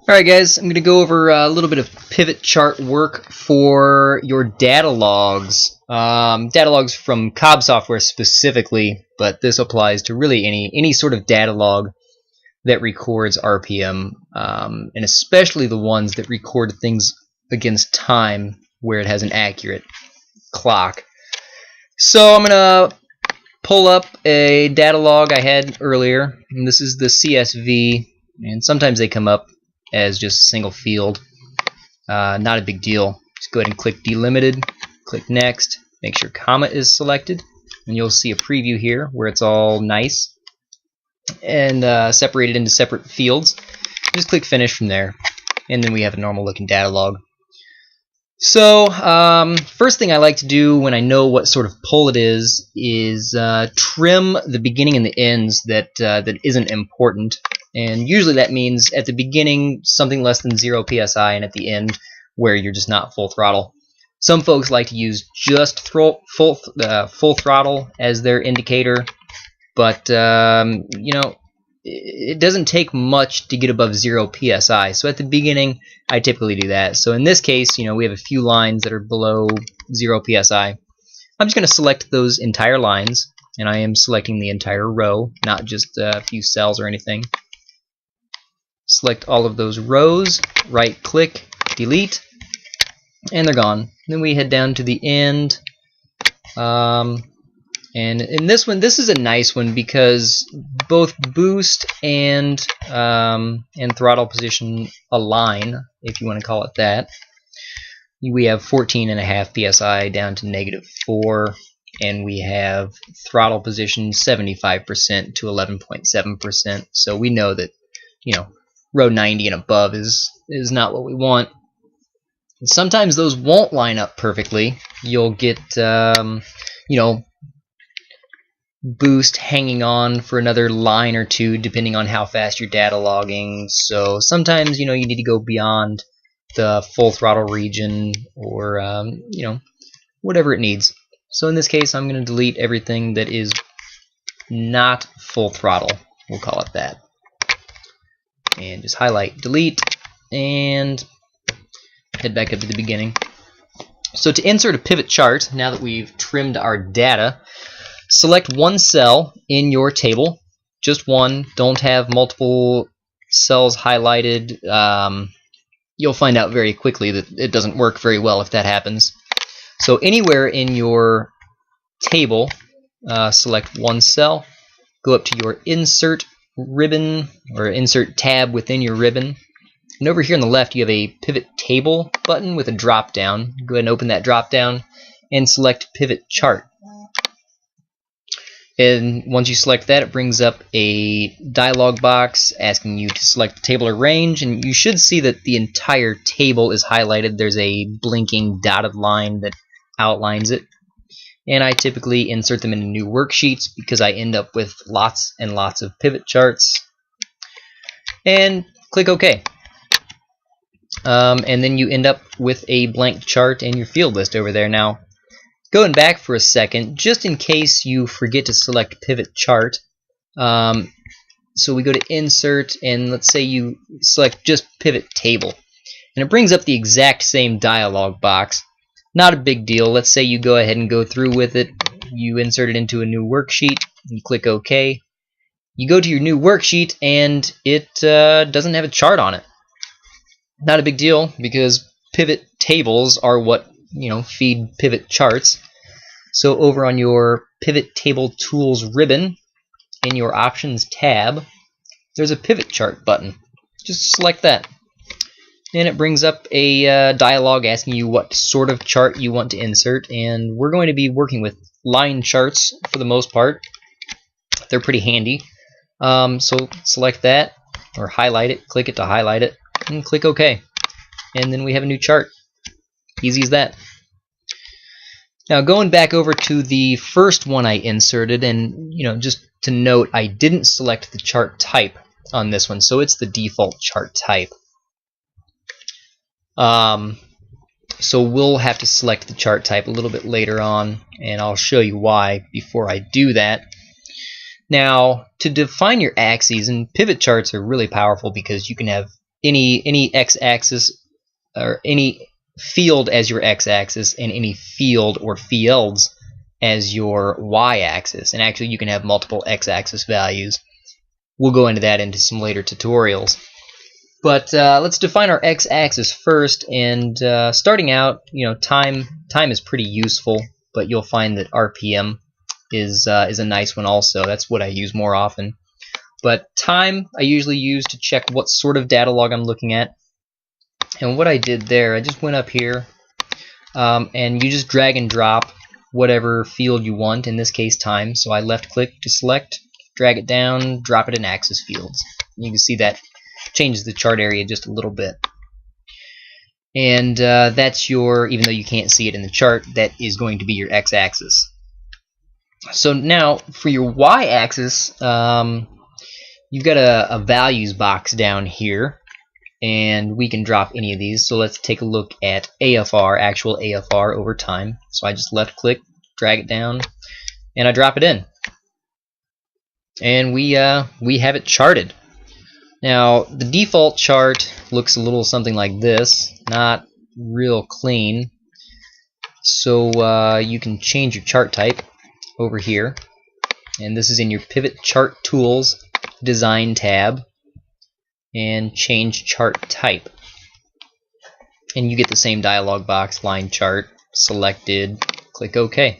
Alright guys, I'm going to go over a little bit of pivot chart work for your data logs. Data logs from Cobb software specifically, but this applies to really any sort of data log that records RPM, and especially the ones that record things against time where it has an accurate clock. So I'm going to pull up a data log I had earlier, and this is the CSV, and sometimes they come up as just a single field. Not a big deal. Just go ahead and click delimited, click next, make sure comma is selected, and you'll see a preview here where it's all nice and separated into separate fields. Just click finish from there, and then we have a normal looking data log. So first thing I like to do when I know what sort of pull it is trim the beginning and the ends that isn't important. And usually that means at the beginning something less than 0 psi, and at the end where you're just not full throttle. Some folks like to use just full throttle as their indicator, but you know, it doesn't take much to get above 0 psi. So at the beginning I typically do that. So in this case, you know, we have a few lines that are below 0 psi. I'm just going to select those entire lines, and I am selecting the entire row, not just a few cells or anything. Select all of those rows, right click, delete, and they're gone. Then we head down to the end, and in this one, this is a nice one because both boost and throttle position align, if you want to call it that. We have 14.5 psi down to -4, and we have throttle position 75% to 11.7%. So we know that, you know, row 90 and above is not what we want. And sometimes those won't line up perfectly. You'll get you know, boost hanging on for another line or two depending on how fast you're data logging. So sometimes, you know, you need to go beyond the full throttle region, or you know, whatever it needs. So in this case I'm going to delete everything that is not full throttle, we'll call it that. And just highlight delete and head back up to the beginning. So to insert a pivot chart, now that we've trimmed our data, select one cell in your table, just one. Don't have multiple cells highlighted. You'll find out very quickly that it doesn't work very well if that happens. So anywhere in your table, select one cell, go up to your insert ribbon or insert tab within your ribbon, and over here on the left you have a pivot table button with a drop down. Go ahead and open that drop down and select pivot chart. And once you select that, it brings up a dialog box asking you to select the table or range, and you should see that the entire table is highlighted. There's a blinking dotted line that outlines it. And I typically insert them into new worksheets because I end up with lots and lots of pivot charts. And click OK. And then you end up with a blank chart and your field list over there. Now, going back for a second, just in case you forget to select pivot chart, so we go to insert, and let's say you select just pivot table, and it brings up the exact same dialog box. Not a big deal. Let's say you go ahead and go through with it. You insert it into a new worksheet. You click OK. You go to your new worksheet, and it doesn't have a chart on it. Not a big deal, because pivot tables are what, you know, feed pivot charts. So over on your Pivot Table Tools ribbon, in your Options tab, there's a Pivot Chart button. Just select that. And it brings up a dialog asking you what sort of chart you want to insert, and we're going to be working with line charts for the most part. They're pretty handy. So select that, or highlight it, click it to highlight it, and click OK. And then we have a new chart. Easy as that. Now going back over to the first one I inserted, and you know, just to note, I didn't select the chart type on this one, so it's the default chart type. So we'll have to select the chart type a little bit later on, and I'll show you why before I do that. Now, to define your axes, and pivot charts are really powerful because you can have any x-axis or any field as your x-axis and any field or fields as your y-axis. And actually you can have multiple x-axis values. We'll go into that into some later tutorials. But let's define our x-axis first, and starting out, time is pretty useful, but you'll find that RPM is a nice one also. That's what I use more often. But time I usually use to check what sort of data log I'm looking at. And what I did there, I just went up here, and you just drag and drop whatever field you want, in this case time. So I left click to select, drag it down, drop it in axis fields. You can see that changes the chart area just a little bit. And that's your, even though you can't see it in the chart, that is going to be your x-axis. So now for your y-axis, you've got a values box down here, and we can drop any of these. So let's take a look at AFR, actual AFR over time. So I just left click, drag it down, and I drop it in. And we have it charted. Now the default chart looks a little something like this, not real clean. So you can change your chart type over here, and this is in your Pivot Chart Tools Design tab, and change chart type, and you get the same dialog box, line chart selected, click OK.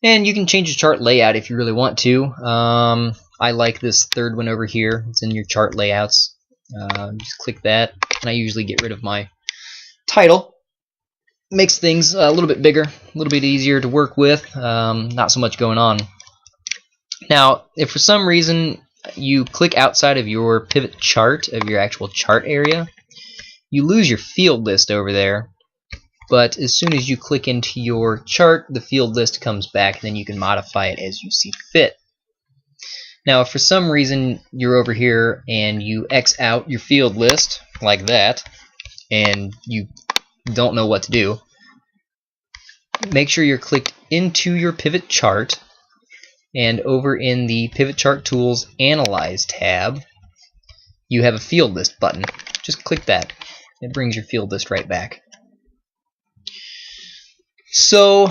And you can change your chart layout if you really want to. I like this third one over here. It's in your chart layouts. Just click that, and I usually get rid of my title. Makes things a little bit bigger, a little bit easier to work with, not so much going on. Now, if for some reason you click outside of your pivot chart, of your actual chart area, you lose your field list over there. But as soon as you click into your chart, the field list comes back, and then you can modify it as you see fit. Now, if for some reason you're over here and you X out your field list like that, and you don't know what to do, make sure you're clicked into your pivot chart, and over in the Pivot Chart Tools Analyze tab, you have a field list button. Just click that. It brings your field list right back. So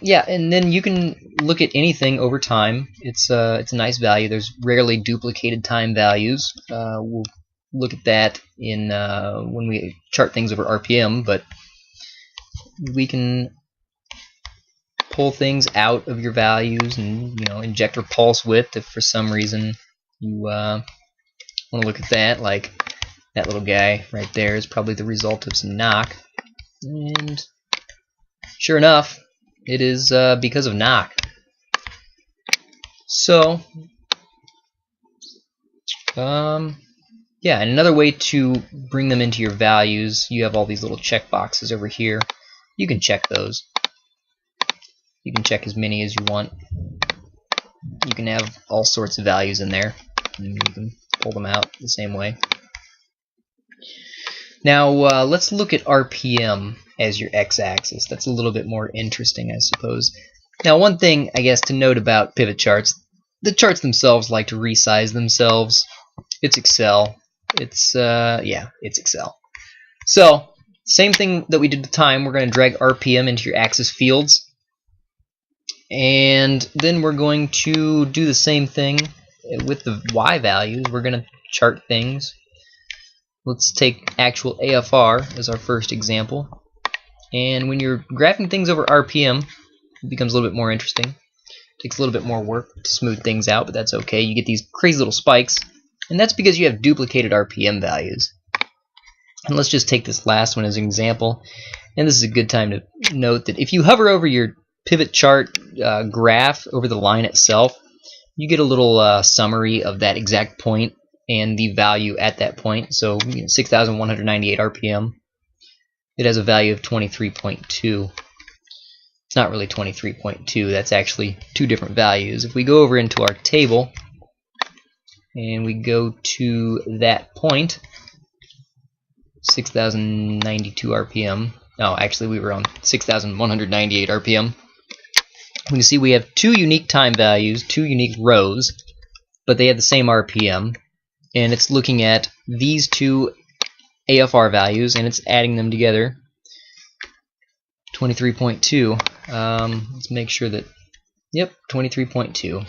yeah, and then you can look at anything over time. It's a nice value. There's rarely duplicated time values. We'll look at that in when we chart things over RPM, but we can pull things out of your values and inject or pulse width if for some reason you want to look at that. Like that little guy right there is probably the result of some knock, and sure enough, it is because of knock. So yeah, and another way to bring them into your values, you have all these little check boxes over here. You can check those. You can check as many as you want. You can have all sorts of values in there, and you can pull them out the same way. Now let's look at RPM as your x-axis. That's a little bit more interesting, I suppose. Now, one thing I guess to note about pivot charts, the charts themselves like to resize themselves. It's Excel. It's yeah, it's Excel. So same thing that we did with time. We're going to drag RPM into your axis fields, and then we're going to do the same thing with the Y values. We're going to chart things. Let's take actual AFR as our first example. And when you're graphing things over RPM, it becomes a little bit more interesting. It takes a little bit more work to smooth things out, but that's okay. You get these crazy little spikes, and that's because you have duplicated RPM values. And let's just take this last one as an example. And this is a good time to note that if you hover over your pivot chart graph over the line itself, you get a little summary of that exact point and the value at that point. So 6,198 RPM. It has a value of 23.2. It's not really 23.2. That's actually two different values. If we go over into our table and we go to that point, 6,092 RPM. No, actually we were on 6,198 RPM. We can see we have two unique time values, two unique rows, but they have the same RPM. And it's looking at these two AFR values, and it's adding them together. 23.2. Let's make sure that, yep, 23.2.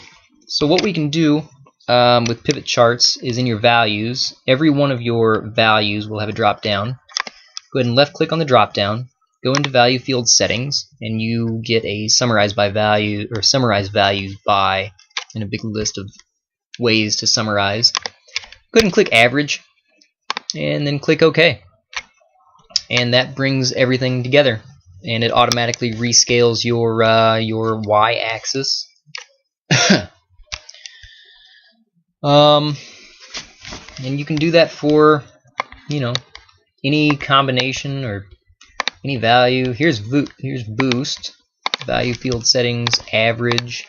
So what we can do with pivot charts is in your values, every one of your values will have a drop down. Go ahead and left click on the drop down, go into value field settings, and you get a summarize by value, or summarize values by, and a big list of ways to summarize. Go ahead and click average, and then click OK. And that brings everything together, and it automatically rescales your y-axis. And you can do that for, you know, any combination or any value. Here's boost, value field settings, average.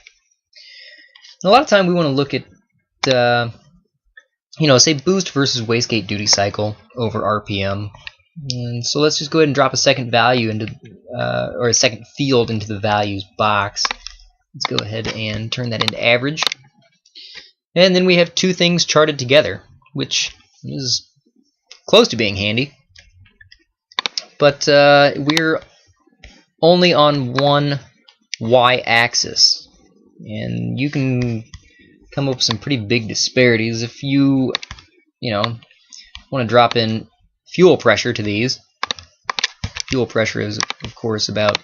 And a lot of time we want to look at, you know, say boost versus wastegate duty cycle over RPM. And so let's just go ahead and drop a second value into, or a second field into the values box. Let's go ahead and turn that into average. And then we have two things charted together, which is close to being handy. But we're only on one y-axis, and you can come up with some pretty big disparities if you want to drop in fuel pressure to these. Fuel pressure is, of course, about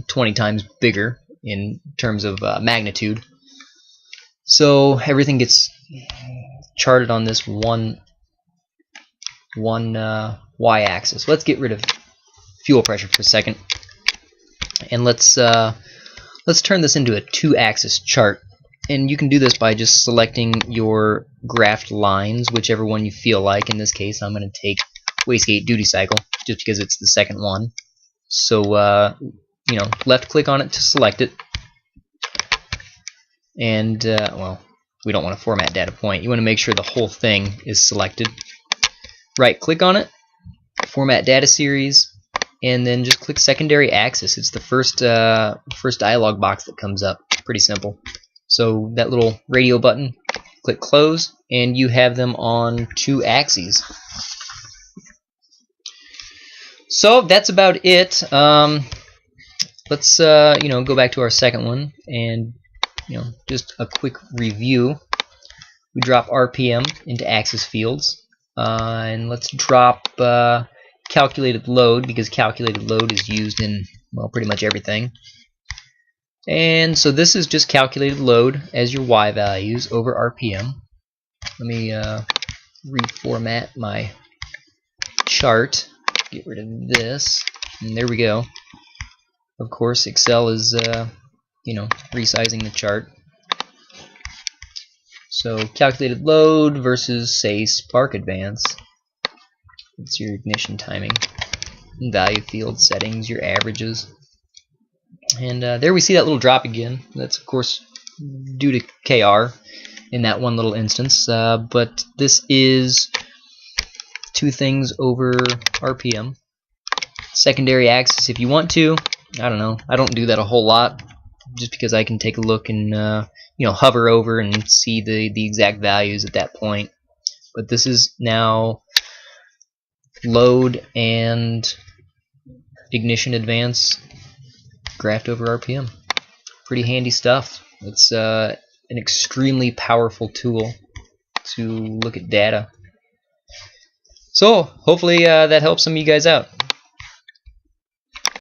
20 times bigger in terms of magnitude. So everything gets charted on this one y-axis. Let's get rid of fuel pressure for a second, and let's turn this into a two-axis chart. And you can do this by just selecting your graphed lines, whichever one you feel like. In this case, I'm going to take wastegate duty cycle just because it's the second one. So left click on it to select it, and well, we don't want to format data point. You want to make sure the whole thing is selected. Right click on it, format data series, and then just click secondary axis. It's the first dialog box that comes up. Pretty simple. So that little radio button, click close, and you have them on two axes. So that's about it. Let's go back to our second one, and just a quick review. We drop RPM into axis fields, and let's drop calculated load, because calculated load is used in, well, pretty much everything. And so this is just calculated load as your y values over RPM. Let me reformat my chart, get rid of this, and there we go. Of course, Excel is resizing the chart. So calculated load versus, say, spark advance. It's your ignition timing. And value field settings, your averages. And there we see that little drop again. That's, of course, due to KR in that one little instance. But this is two things over RPM. Secondary axis if you want to. I don't know. I don't do that a whole lot, just because I can take a look and hover over and see the exact values at that point. But this is now load and ignition advance graphed over RPM. Pretty handy stuff. It's an extremely powerful tool to look at data. So hopefully that helps some of you guys out.